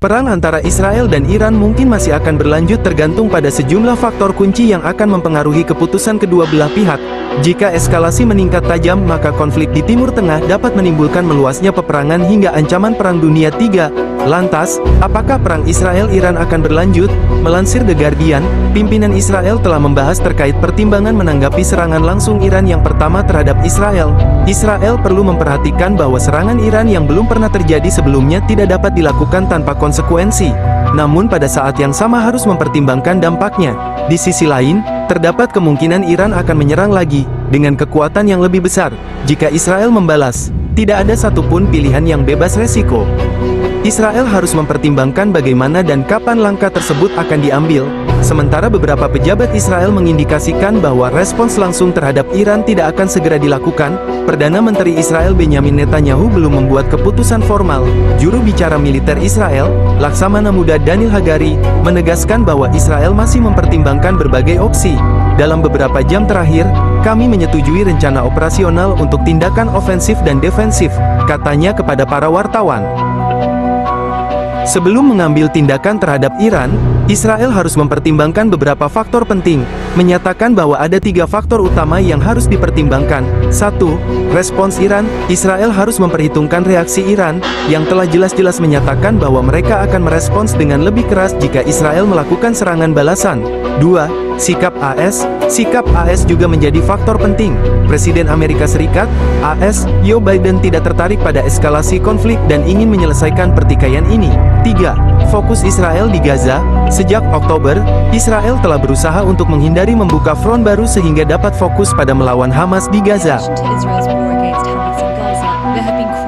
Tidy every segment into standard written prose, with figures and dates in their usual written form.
Perang antara Israel dan Iran mungkin masih akan berlanjut tergantung pada sejumlah faktor kunci yang akan mempengaruhi keputusan kedua belah pihak. Jika eskalasi meningkat tajam, maka konflik di Timur Tengah dapat menimbulkan meluasnya peperangan hingga ancaman Perang Dunia III. Lantas, apakah perang Israel-Iran akan berlanjut? Melansir The Guardian, pimpinan Israel telah membahas terkait pertimbangan menanggapi serangan langsung Iran yang pertama terhadap Israel. Israel perlu memperhatikan bahwa serangan Iran yang belum pernah terjadi sebelumnya tidak dapat dilakukan tanpa konsekuensi. Namun pada saat yang sama harus mempertimbangkan dampaknya. Di sisi lain, terdapat kemungkinan Iran akan menyerang lagi, dengan kekuatan yang lebih besar, jika Israel membalas. Tidak ada satupun pilihan yang bebas resiko. Israel harus mempertimbangkan bagaimana dan kapan langkah tersebut akan diambil. Sementara beberapa pejabat Israel mengindikasikan bahwa respons langsung terhadap Iran tidak akan segera dilakukan, Perdana Menteri Israel Benyamin Netanyahu belum membuat keputusan formal. Juru bicara militer Israel, Laksamana Muda Daniel Hagari, menegaskan bahwa Israel masih mempertimbangkan berbagai opsi. Dalam beberapa jam terakhir, kami menyetujui rencana operasional untuk tindakan ofensif dan defensif, katanya kepada para wartawan. Sebelum mengambil tindakan terhadap Iran, Israel harus mempertimbangkan beberapa faktor penting, menyatakan bahwa ada 3 faktor utama yang harus dipertimbangkan. 1. Respons Iran. Israel harus memperhitungkan reaksi Iran, yang telah jelas-jelas menyatakan bahwa mereka akan merespons dengan lebih keras jika Israel melakukan serangan balasan. 2. Sikap AS. Sikap AS juga menjadi faktor penting. Presiden Amerika Serikat, AS, Joe Biden tidak tertarik pada eskalasi konflik dan ingin menyelesaikan pertikaian ini. 3. Fokus Israel di Gaza. Sejak Oktober, Israel telah berusaha untuk menghindari membuka front baru sehingga dapat fokus pada melawan Hamas di Gaza.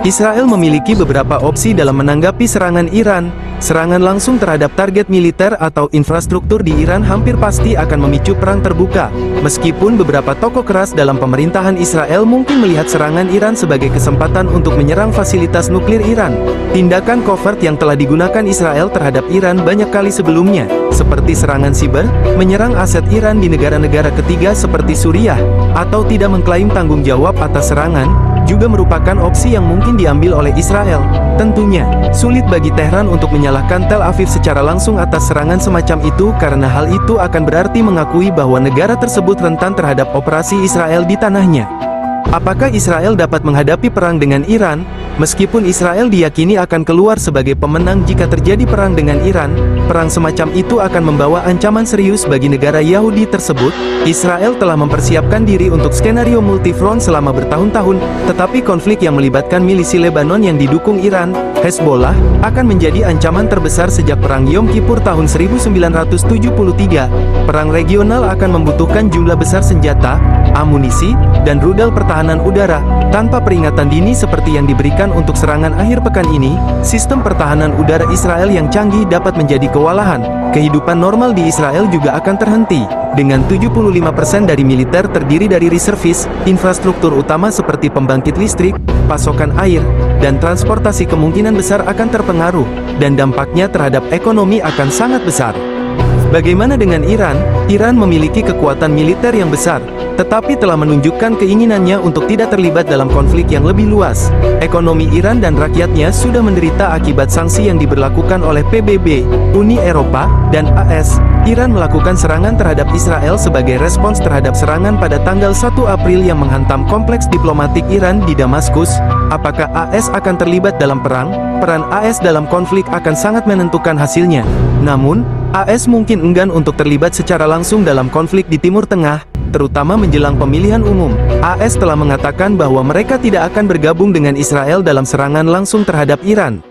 Israel memiliki beberapa opsi dalam menanggapi serangan Iran. Serangan langsung terhadap target militer atau infrastruktur di Iran hampir pasti akan memicu perang terbuka. Meskipun beberapa tokoh keras dalam pemerintahan Israel mungkin melihat serangan Iran sebagai kesempatan untuk menyerang fasilitas nuklir Iran. Tindakan covert yang telah digunakan Israel terhadap Iran banyak kali sebelumnya, seperti serangan siber, menyerang aset Iran di negara-negara ketiga seperti Suriah, atau tidak mengklaim tanggung jawab atas serangan, juga merupakan opsi yang mungkin diambil oleh Israel. Tentunya, sulit bagi Tehran untuk menyalahkan Tel Aviv secara langsung atas serangan semacam itu karena hal itu akan berarti mengakui bahwa negara tersebut rentan terhadap operasi Israel di tanahnya. Apakah Israel dapat menghadapi perang dengan Iran? Meskipun Israel diyakini akan keluar sebagai pemenang jika terjadi perang dengan Iran, perang semacam itu akan membawa ancaman serius bagi negara Yahudi tersebut. Israel telah mempersiapkan diri untuk skenario multifront selama bertahun-tahun, tetapi konflik yang melibatkan milisi Lebanon yang didukung Iran, Hezbollah, akan menjadi ancaman terbesar sejak Perang Yom Kippur tahun 1973. Perang regional akan membutuhkan jumlah besar senjata, amunisi, dan rudal pertahanan udara. Tanpa peringatan dini seperti yang diberikan untuk serangan akhir pekan ini, sistem pertahanan udara Israel yang canggih dapat menjadi kewalahan. Kehidupan normal di Israel juga akan terhenti. Dengan 75% dari militer terdiri dari reservis, infrastruktur utama seperti pembangkit listrik, pasokan air, dan transportasi kemungkinan besar akan terpengaruh, dan dampaknya terhadap ekonomi akan sangat besar. Bagaimana dengan Iran? Iran memiliki kekuatan militer yang besar, tetapi telah menunjukkan keinginannya untuk tidak terlibat dalam konflik yang lebih luas. Ekonomi Iran dan rakyatnya sudah menderita akibat sanksi yang diberlakukan oleh PBB, Uni Eropa, dan AS. Iran melakukan serangan terhadap Israel sebagai respons terhadap serangan pada tanggal 1 April yang menghantam kompleks diplomatik Iran di Damaskus. Apakah AS akan terlibat dalam perang? Peran AS dalam konflik akan sangat menentukan hasilnya. Namun, AS mungkin enggan untuk terlibat secara langsung dalam konflik di Timur Tengah, terutama menjelang pemilihan umum. AS telah mengatakan bahwa mereka tidak akan bergabung dengan Israel dalam serangan langsung terhadap Iran.